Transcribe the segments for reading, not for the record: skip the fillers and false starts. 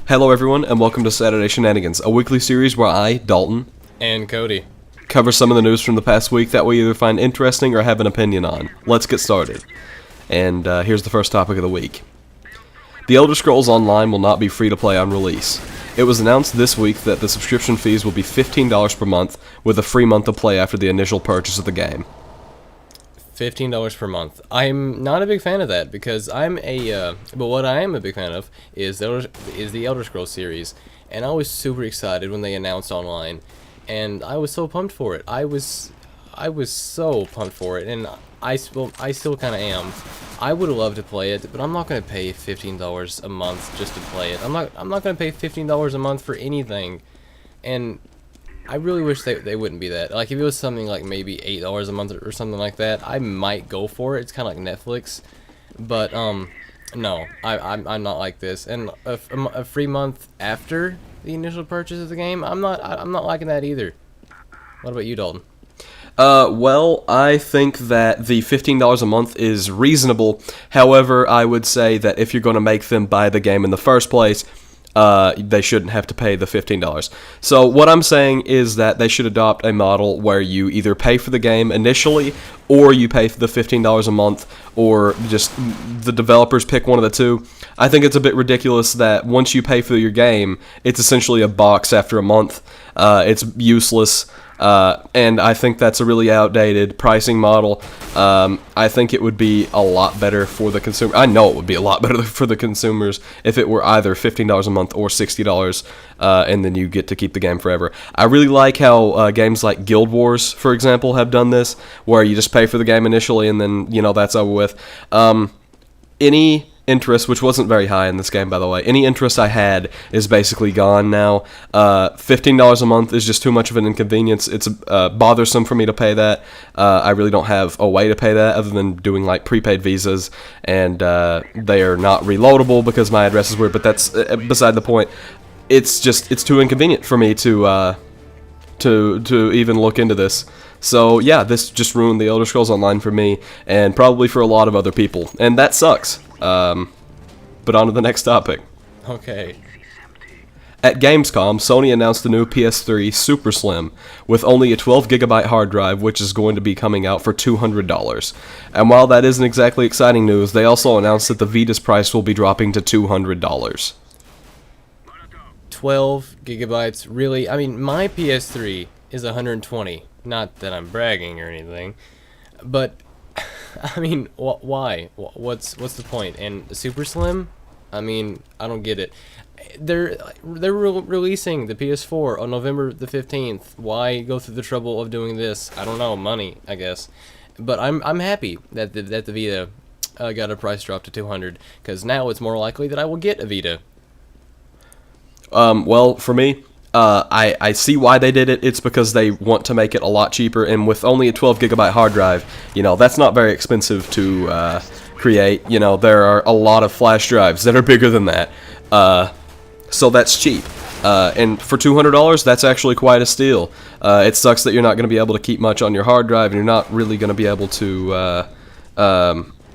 Hello everyone, and welcome to Saturday Shenanigans, a weekly series where I, Dalton, and Cody cover some of the news from the past week that we either find interesting or have an opinion on. Let's get started. And here's the first topic of the week. The Elder Scrolls Online will not be free to play on release. It was announced this week that the subscription fees will be $15 per month, with a free month of play after the initial purchase of the game. $15 per month. I'm not a big fan of that because but what I am a big fan of is the Elder Scrolls series, and I was super excited when they announced online, and I was so pumped for it. I was so pumped for it, and I still kind of am. I would love to play it, but I'm not going to pay $15 a month just to play it. I'm not going to pay $15 a month for anything, and I really wish they wouldn't be that. Like, if it was something like maybe $8 a month or something like that, I might go for it. It's kind of like Netflix, but no, I'm not like this. And a free month after the initial purchase of the game, I'm not liking that either. What about you, Dalton? Well, I think that the $15 a month is reasonable. However, I would say that if you're going to make them buy the game in the first place, they shouldn't have to pay the $15. So what I'm saying is that they should adopt a model where you either pay for the game initially, or you pay for the $15 a month, or just the developers pick one of the two. I think it's a bit ridiculous that once you pay for your game, it's essentially a box after a month. It's useless. And I think that's a really outdated pricing model. I think it would be a lot better for the consumer. I know it would be a lot better for the consumers if it were either $15 a month or $60, and then you get to keep the game forever. I really like how games like Guild Wars, for example, have done this, where you just pay for the game initially and then, that's over with. Any interest, which wasn't very high in this game, by the way, any interest I had is basically gone now. $15 a month is just too much of an inconvenience. It's bothersome for me to pay that. I really don't have a way to pay that other than doing like prepaid visas, and they are not reloadable because my address is weird, but that's beside the point. It's too inconvenient for me to even look into this. So yeah, this just ruined the Elder Scrolls Online for me, and probably for a lot of other people, and that sucks. But on to the next topic. Okay. At Gamescom, Sony announced the new PS3 Super Slim with only a 12GB hard drive, which is going to be coming out for $200. And while that isn't exactly exciting news, they also announced that the Vita's price will be dropping to $200. 12 gigabytes, really? I mean, my PS3 is 120. Not that I'm bragging or anything, but I mean, why? What's the point? And Super Slim? I mean, I don't get it. They're releasing the PS4 on November the 15th. Why go through the trouble of doing this? I don't know, money, I guess. But I'm happy that the Vita got a price drop to $200, because now it's more likely that I will get a Vita. Well, for me, I see why they did it. It's because they want to make it a lot cheaper, and with only a 12GB hard drive, that's not very expensive to create. There are a lot of flash drives that are bigger than that, so that's cheap. And for $200, that's actually quite a steal. It sucks that you're not going to be able to keep much on your hard drive, and you're not really going to be able to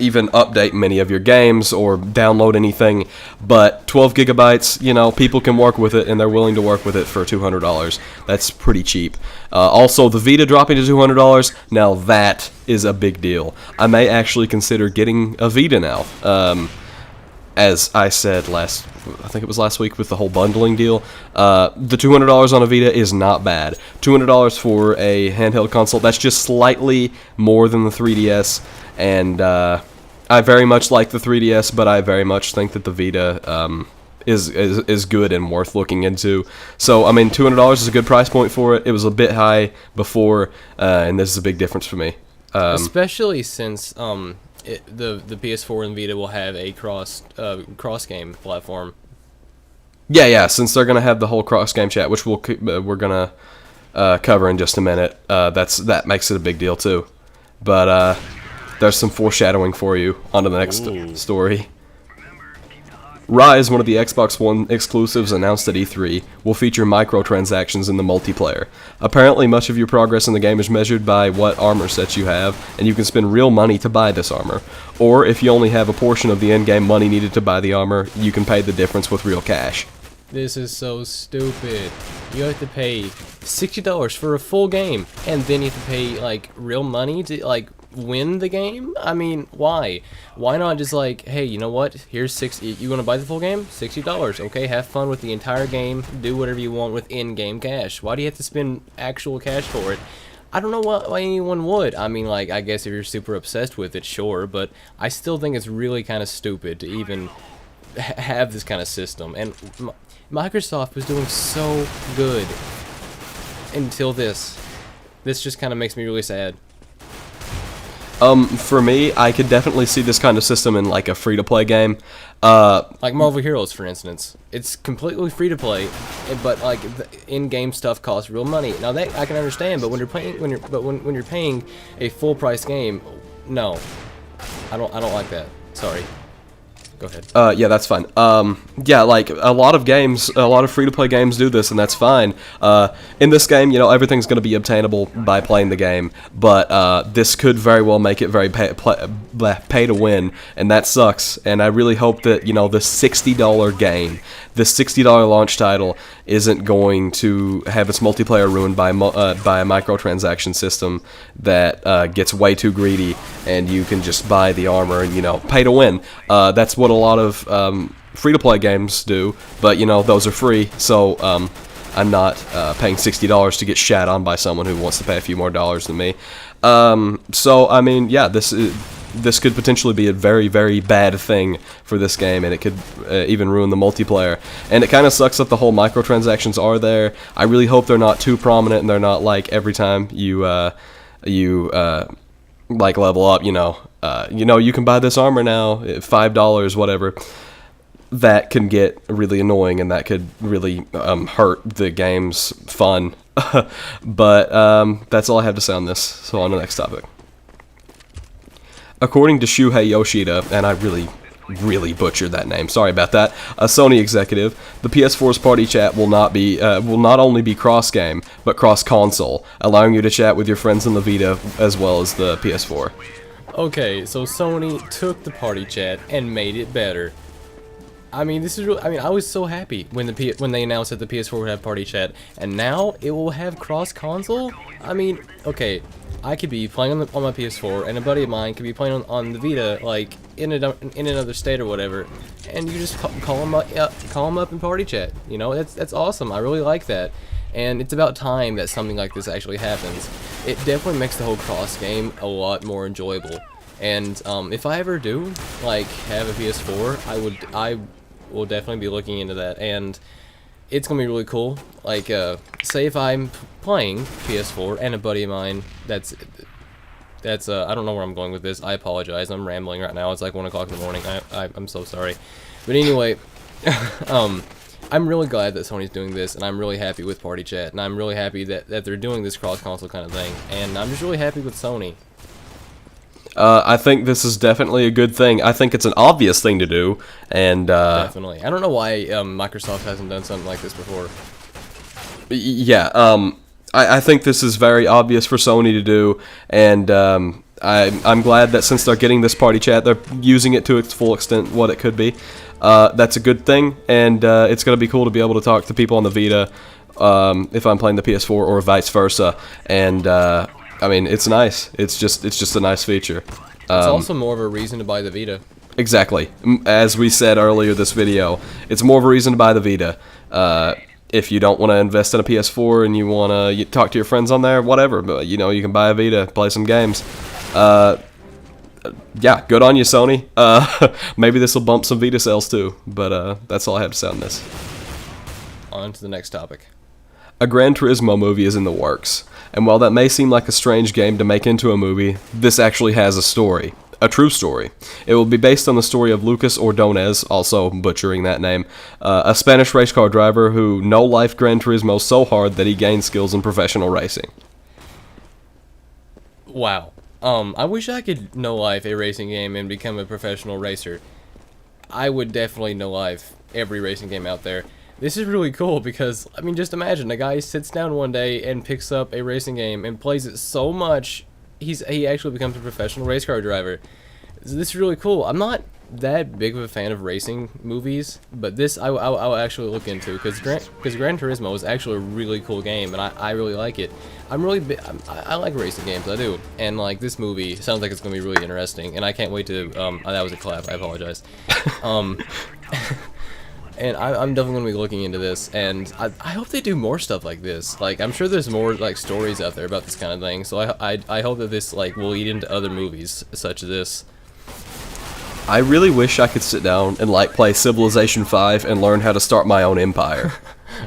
even update many of your games or download anything, but 12 gigabytes, people can work with it, and they're willing to work with it for $200. That's pretty cheap. Also, the Vita dropping to $200, now that is a big deal. I may actually consider getting a Vita now. As I said I think it was last week with the whole bundling deal, the $200 on a Vita is not bad. $200 for a handheld console, that's just slightly more than the 3DS, and I very much like the 3DS, but I very much think that the Vita is good and worth looking into. So, I mean, $200 is a good price point for it. It was a bit high before, and this is a big difference for me. Especially since the PS4 and Vita will have a cross game platform. Yeah. Since they're gonna have the whole cross game chat, which we're gonna cover in just a minute. That makes it a big deal too. But there's some foreshadowing for you. On to the next story. Ryse, one of the Xbox One exclusives announced at E3, will feature microtransactions in the multiplayer. Apparently, much of your progress in the game is measured by what armor sets you have, and you can spend real money to buy this armor. Or, if you only have a portion of the in-game money needed to buy the armor, you can pay the difference with real cash. This is so stupid. You have to pay $60 for a full game, and then you have to pay, like, real money to, like, win the game? I mean, why? Why not just, like, hey, you know what? Here's you want to buy the full game? $60. Okay, have fun with the entire game. Do whatever you want with in-game cash. Why do you have to spend actual cash for it? I don't know why anyone would. I mean, like, I guess if you're super obsessed with it, sure, but I still think it's really kind of stupid to even have this kind of system. And Microsoft was doing so good until this. This just kind of makes me really sad. For me, I could definitely see this kind of system in like a free-to-play game. Like Marvel Heroes, for instance. It's completely free to play, but like the in-game stuff costs real money. Now that I can understand, but when you're paying a full-price game, no, I don't like that. Sorry. Go ahead. Yeah, that's fine. Yeah, like a lot of free-to-play games do this, and that's fine. In this game, you know, everything's going to be obtainable by playing the game, but this could very well make it very pay to win, and that sucks. And I really hope that, you know, this $60 game, this $60 launch title, isn't going to have its multiplayer ruined by a microtransaction system that gets way too greedy, and you can just buy the armor and, you know, pay to win. That's what a lot of free-to-play games do, but, you know, those are free, so I'm not paying $60 to get shat on by someone who wants to pay a few more dollars than me. So, I mean, yeah, this could potentially be a very, very bad thing for this game, and it could even ruin the multiplayer. And it kind of sucks that the whole microtransactions are there. I really hope they're not too prominent, and they're not like every time you like level up, you know, you can buy this armor now, $5, whatever. That can get really annoying, and that could really hurt the game's fun. But that's all I have to say on this. So on to the next topic. According to Shuhei Yoshida, and I really butchered that name, sorry about that, a Sony executive, the PS4's party chat will not only be cross-game, but cross-console, allowing you to chat with your friends on the Vita as well as the PS4. Okay, so Sony took the party chat and made it better. I mean, this is really, I mean, I was so happy when they announced that the PS4 would have party chat, and now it will have cross-console? I mean, okay, I could be playing on my PS4, and a buddy of mine could be playing on the Vita, like, in another state or whatever, and you just call him up in party chat. You know, that's awesome. I really like that, and it's about time that something like this actually happens. It definitely makes the whole cross game a lot more enjoyable. And if I ever do like have a PS4, I will definitely be looking into that, and it's gonna be really cool. Like, say if I'm playing PS4 and a buddy of mine, that's I don't know where I'm going with this. I apologize. I'm rambling right now. It's like 1 o'clock in the morning. I'm so sorry. But anyway, I'm really glad that Sony's doing this, and I'm really happy with Party Chat, and I'm really happy that they're doing this cross-console kind of thing, and I'm just really happy with Sony. I think this is definitely a good thing. I think it's an obvious thing to do, and definitely. I don't know why Microsoft hasn't done something like this before. Yeah, I think this is very obvious for Sony to do, and I'm glad that since they're getting this party chat, they're using it to its full extent what it could be. That's a good thing, and it's going to be cool to be able to talk to people on the Vita if I'm playing the PS4 or vice versa, and I mean, it's nice. It's just a nice feature. It's also more of a reason to buy the Vita. Exactly. As we said earlier this video, it's more of a reason to buy the Vita. If you don't want to invest in a PS4 and you want to talk to your friends on there, whatever, but you know, you can buy a Vita, play some games. Yeah, good on you, Sony. Maybe this will bump some Vita sales too, but that's all I have to say on this. On to the next topic. A Gran Turismo movie is in the works, and while that may seem like a strange game to make into a movie, this actually has a story. A true story. It will be based on the story of Lucas Ordonez, also butchering that name, a Spanish race car driver who no-life Gran Turismo so hard that he gained skills in professional racing. Wow. I wish I could no-life a racing game and become a professional racer. I would definitely no-life every racing game out there. This is really cool because, I mean, just imagine a guy sits down one day and picks up a racing game and plays it so much, he actually becomes a professional race car driver. This is really cool. I'm not that big of a fan of racing movies, but this I'll actually look into because Gran Turismo is actually a really cool game, and I really like it. I like racing games, I do, and like this movie sounds like it's gonna be really interesting, and I can't wait to that was a clap, I apologize. And I'm definitely going to be looking into this, and I hope they do more stuff like this. Like, I'm sure there's more, like, stories out there about this kind of thing, so I hope that this, like, will lead into other movies such as this. I really wish I could sit down and, like, play Civilization 5 and learn how to start my own empire.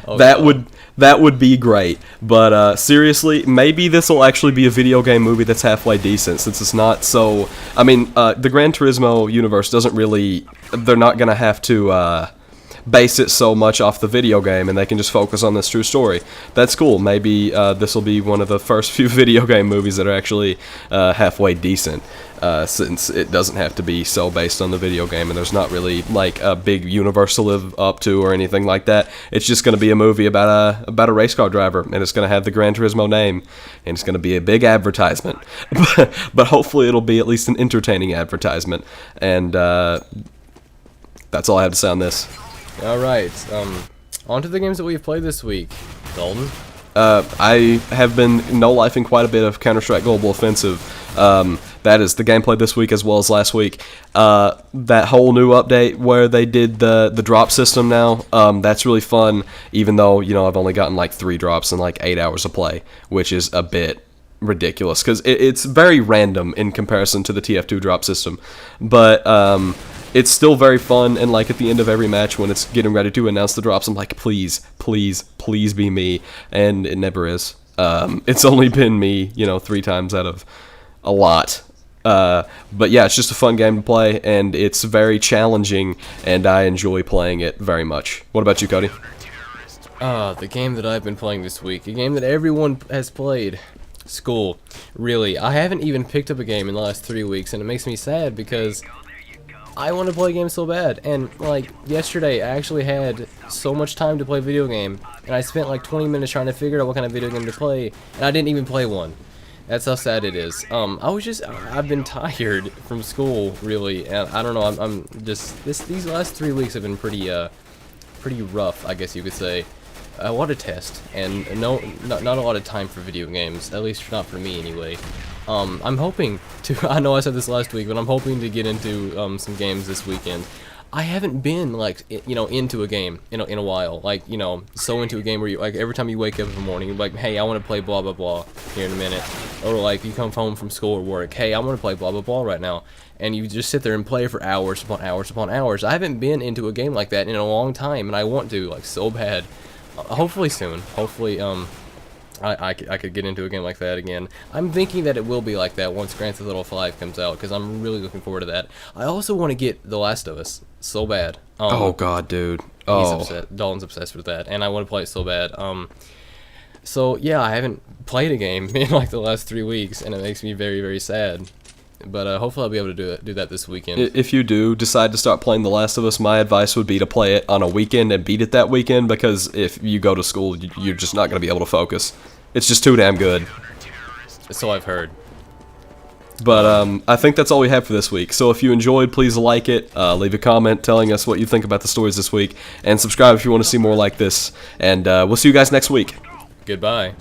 Oh, that would be great, but seriously, maybe this will actually be a video game movie that's halfway decent, since it's not so... I mean, the Gran Turismo universe doesn't really... They're not going to have to... base it so much off the video game, and they can just focus on this true story. That's cool. Maybe this will be one of the first few video game movies that are actually halfway decent, since it doesn't have to be so based on the video game, and there's not really like a big universe to live up to or anything like that. It's just going to be a movie about a race car driver, and it's going to have the Gran Turismo name, and it's going to be a big advertisement. But hopefully it'll be at least an entertaining advertisement, and that's all I have to say on this. Alright, on to the games that we've played this week. Dalton? I have been no-lifing quite a bit of Counter-Strike Global Offensive. That is the gameplay this week as well as last week. That whole new update where they did the drop system now, that's really fun, even though, you know, I've only gotten like 3 drops in like 8 hours of play, which is a bit ridiculous, because it's very random in comparison to the TF2 drop system. But, it's still very fun, and like at the end of every match when it's getting ready to announce the drops, I'm like, please, please, please be me, and it never is. It's only been me, you know, 3 times out of a lot. But yeah, it's just a fun game to play, and it's very challenging, and I enjoy playing it very much. What about you, Cody? The game that I've been playing this week, a game that everyone has played. School. Really, I haven't even picked up a game in the last 3 weeks, and it makes me sad because I want to play games so bad, and like yesterday I actually had so much time to play a video game, and I spent like 20 minutes trying to figure out what kind of video game to play, and I didn't even play one. That's how sad it is. I've been tired from school, really, and I don't know, I'm just, these last 3 weeks have been pretty rough, I guess you could say. A lot of tests, and not a lot of time for video games, at least not for me anyway. I'm hoping to, I know I said this last week, but I'm hoping to get into some games this weekend. I haven't been, like, you know, into a game in a while, like, you know, so into a game where you, like, every time you wake up in the morning, you're like, hey, I want to play blah blah blah here in a minute, or like, you come home from school or work, hey, I want to play blah blah blah right now, and you just sit there and play for hours upon hours upon hours. I haven't been into a game like that in a long time, and I want to, like, so bad. Hopefully soon. Hopefully, I could get into a game like that again. I'm thinking that it will be like that once Grand Theft Auto 5 comes out, because I'm really looking forward to that. I also want to get The Last of Us so bad. Oh god, dude. Oh. He's upset. Dalton's obsessed with that, and I want to play it so bad. So yeah, I haven't played a game in like the last 3 weeks, and it makes me very, very sad. But hopefully I'll be able to do that this weekend. If you do decide to start playing The Last of Us, my advice would be to play it on a weekend and beat it that weekend, because if you go to school, you're just not going to be able to focus. It's just too damn good. So I've heard. But I think that's all we have for this week. So if you enjoyed, please like it, leave a comment telling us what you think about the stories this week, and subscribe if you want to see more like this. And we'll see you guys next week. Goodbye.